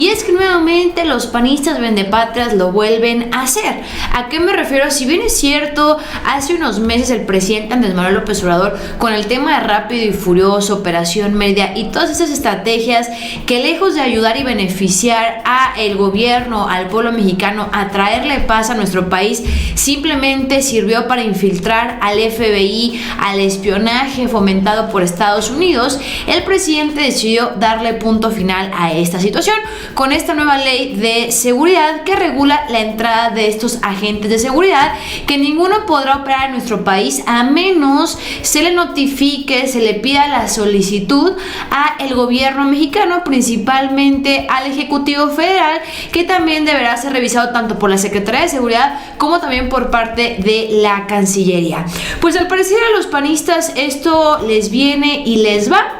Y es que nuevamente los panistas vendepatrias lo vuelven a hacer. ¿A qué me refiero? Si bien es cierto, hace unos meses el presidente Andrés Manuel López Obrador, con el tema de Rápido y Furioso, Operación Mérida y todas esas estrategias que lejos de ayudar y beneficiar a el gobierno, al pueblo mexicano, a traerle paz a nuestro país, simplemente sirvió para infiltrar al FBI, al espionaje fomentado por Estados Unidos, el presidente decidió darle punto final a esta situación con esta nueva ley de seguridad que regula la entrada de estos agentes de seguridad, que ninguno podrá operar en nuestro país a menos se le notifique, se le pida la solicitud a el gobierno mexicano, principalmente al Ejecutivo Federal, que también deberá ser revisado tanto por la Secretaría de Seguridad como también por parte de la Cancillería. Pues al parecer a los panistas esto les viene y les va.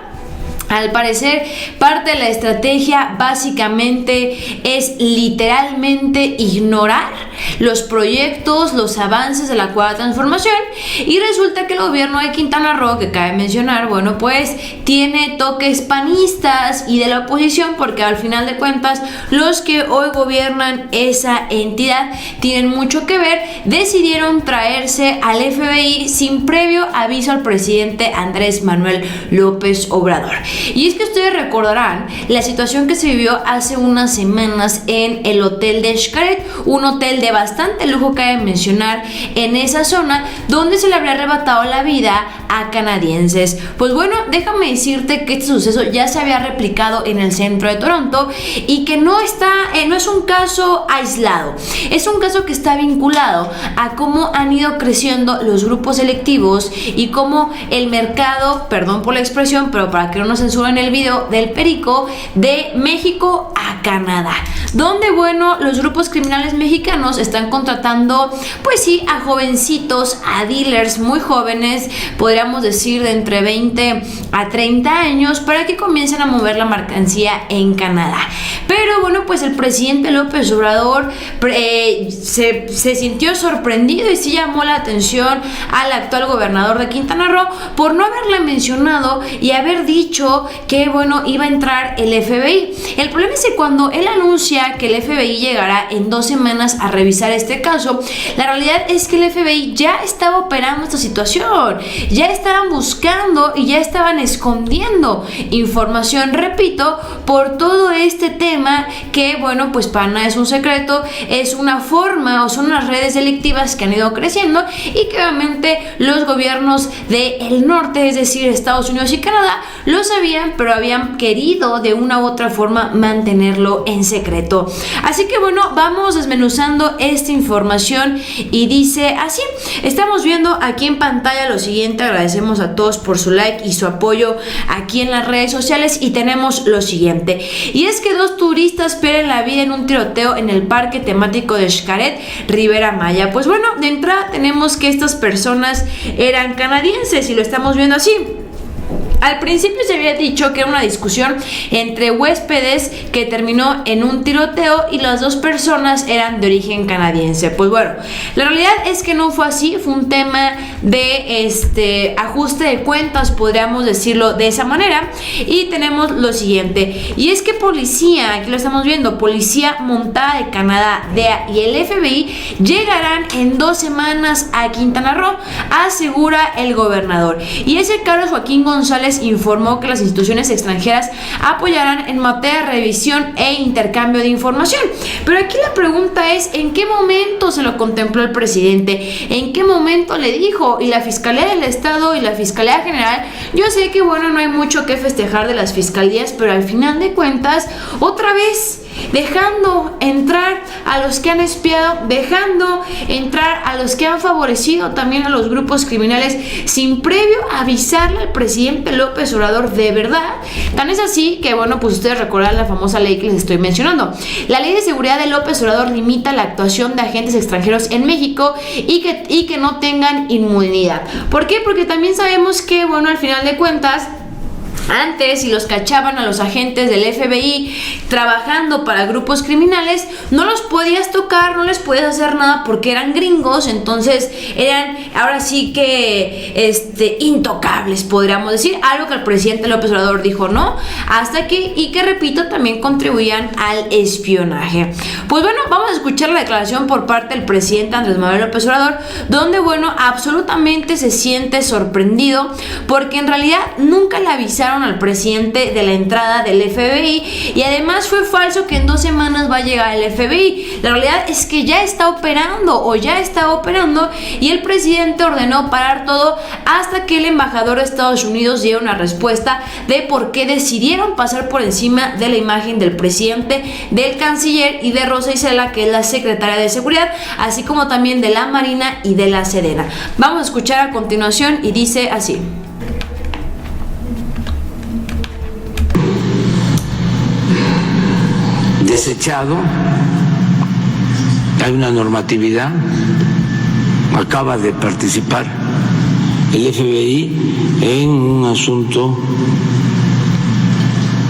Al parecer, parte de la estrategia básicamente es literalmente ignorar los proyectos, los avances de la cuarta transformación, y resulta que el gobierno de Quintana Roo, que cabe mencionar, bueno, pues tiene toques panistas y de la oposición, porque al final de cuentas los que hoy gobiernan esa entidad tienen mucho que ver. Decidieron traerse al FBI sin previo aviso al presidente Andrés Manuel López Obrador. Y es que ustedes recordarán la situación que se vivió hace unas semanas en el hotel de Xcaret, un hotel de bastante lujo, cabe mencionar, en esa zona, donde se le habría arrebatado la vida a canadienses. Pues bueno, déjame decirte que este suceso ya se había replicado en el centro de Toronto y que no es un caso aislado, es un caso que está vinculado a cómo han ido creciendo los grupos delictivos y cómo el mercado, perdón por la expresión, pero para que no nos censuren el video, del perico de México a Canadá, donde bueno, los grupos criminales mexicanos están contratando, pues sí, a jovencitos, a dealers muy jóvenes, podríamos decir de entre 20 a 30 años, para que comiencen a mover la mercancía en Canadá. Pero bueno, pues el presidente López Obrador se sintió sorprendido y sí llamó la atención al actual gobernador de Quintana Roo por no haberle mencionado y haber dicho que bueno, iba a entrar el FBI. El problema es que cuando él anuncia que el FBI llegará en 2 semanas a revisar este caso, la realidad es que el FBI ya estaba operando esta situación, ya estaban buscando y ya estaban escondiendo información, repito, por todo este tema que bueno, pues para nada es un secreto, es una forma o son unas redes delictivas que han ido creciendo y que obviamente los gobiernos del norte, es decir, Estados Unidos y Canadá, lo sabían, pero habían querido de una u otra forma mantenerlo en secreto. Así que bueno, vamos desmenuzando esta información y dice así. Estamos viendo aquí en pantalla lo siguiente. Agradecemos a todos por su like y su apoyo aquí en las redes sociales, y tenemos lo siguiente, y es que 2 turistas pierden la vida en un tiroteo en el parque temático de Xcaret, Ribera Maya. Pues bueno, de entrada tenemos que estas personas eran canadienses y lo estamos viendo así. Al principio se había dicho que era una discusión entre huéspedes que terminó en un tiroteo y las 2 personas eran de origen canadiense. Pues bueno, la realidad es que no fue así, fue un tema de ajuste de cuentas, podríamos decirlo de esa manera. Y tenemos lo siguiente, y es que policía, aquí lo estamos viendo, policía montada de Canadá, DEA y el FBI llegarán en 2 semanas a Quintana Roo, asegura el gobernador. Y ese Carlos Joaquín González informó que las instituciones extranjeras apoyarán en materia de revisión e intercambio de información. Pero aquí la pregunta es, ¿en qué momento se lo contempló el presidente? ¿En qué momento le dijo? Y la Fiscalía del Estado y la Fiscalía General, yo sé que bueno, no hay mucho que festejar de las fiscalías, pero al final de cuentas, otra vez dejando entrar a los que han espiado, dejando entrar a los que han favorecido también a los grupos criminales sin previo avisarle al presidente López Obrador, de verdad. Tan es así que bueno, pues ustedes recordarán la famosa ley que les estoy mencionando. La ley de seguridad de López Obrador limita la actuación de agentes extranjeros en México y que no tengan inmunidad. ¿Por qué? Porque también sabemos que bueno, al final de cuentas, Antes, si los cachaban a los agentes del FBI trabajando para grupos criminales, no los podías tocar, no les podías hacer nada porque eran gringos, entonces eran ahora sí que intocables, podríamos decir, algo que el presidente López Obrador dijo no, hasta que, y que repito, también contribuían al espionaje. Pues bueno, vamos a escuchar la declaración por parte del presidente Andrés Manuel López Obrador, donde bueno, absolutamente se siente sorprendido porque en realidad nunca le avisaron al presidente de la entrada del FBI y además fue falso que en 2 semanas va a llegar el FBI. La realidad es que ya está operando y el presidente ordenó parar todo hasta que el embajador de Estados Unidos diera una respuesta de por qué decidieron pasar por encima de la imagen del presidente, del canciller y de Rosa Isela, que es la secretaria de Seguridad, así como también de la Marina y de la Sedena. Vamos a escuchar a continuación y dice así. Desechado, hay una normatividad, acaba de participar el FBI en un asunto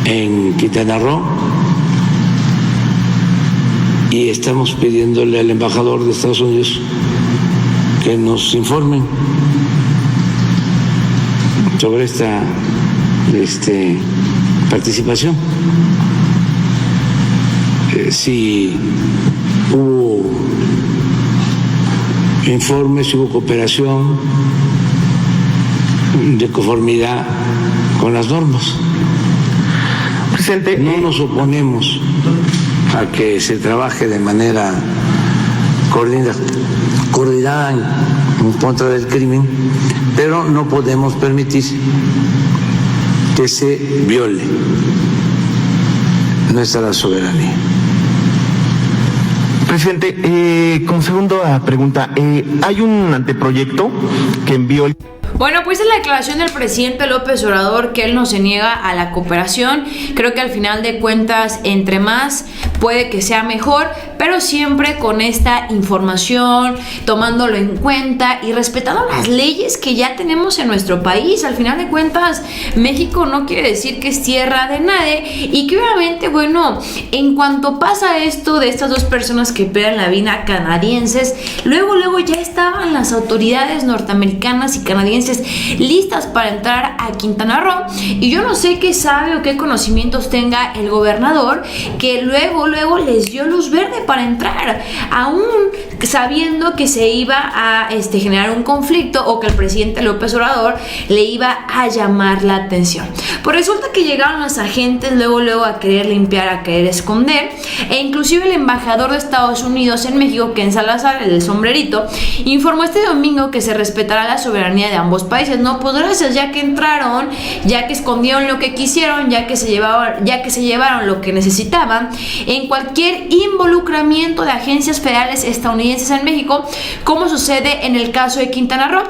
en Quintana Roo y estamos pidiéndole al embajador de Estados Unidos que nos informen sobre esta participación. Si hubo informes, si hubo cooperación de conformidad con las normas. Presidente, no nos oponemos a que se trabaje de manera coordinada en contra del crimen, pero no podemos permitir que se viole nuestra soberanía. Presidente, como segunda pregunta, hay un anteproyecto que envió el... Bueno, pues es la declaración del presidente López Obrador que él no se niega a la cooperación. Creo que al final de cuentas, entre más puede que sea mejor, pero siempre con esta información, tomándolo en cuenta y respetando las leyes que ya tenemos en nuestro país. Al final de cuentas, México no quiere decir que es tierra de nadie y que obviamente, bueno, en cuanto pasa esto de estas 2 personas que pierden la vida, canadienses, luego ya estaban las autoridades norteamericanas y canadienses listas para entrar a Quintana Roo y yo no sé qué sabe o qué conocimientos tenga el gobernador que luego les dio luz verde para entrar, aún sabiendo que se iba a generar un conflicto o que el presidente López Obrador le iba a llamar la atención. Pues resulta que llegaron los agentes luego a querer limpiar, a querer esconder, e inclusive el embajador de Estados Unidos en México, Ken Salazar, el del sombrerito, informó este domingo que se respetará la soberanía de ambos países. No, pues gracias, ya que entraron, ya que escondieron lo que quisieron, ya que se llevaron lo que necesitaban, en cualquier involucramiento de agencias federales estadounidenses en México, como sucede en el caso de Quintana Roo.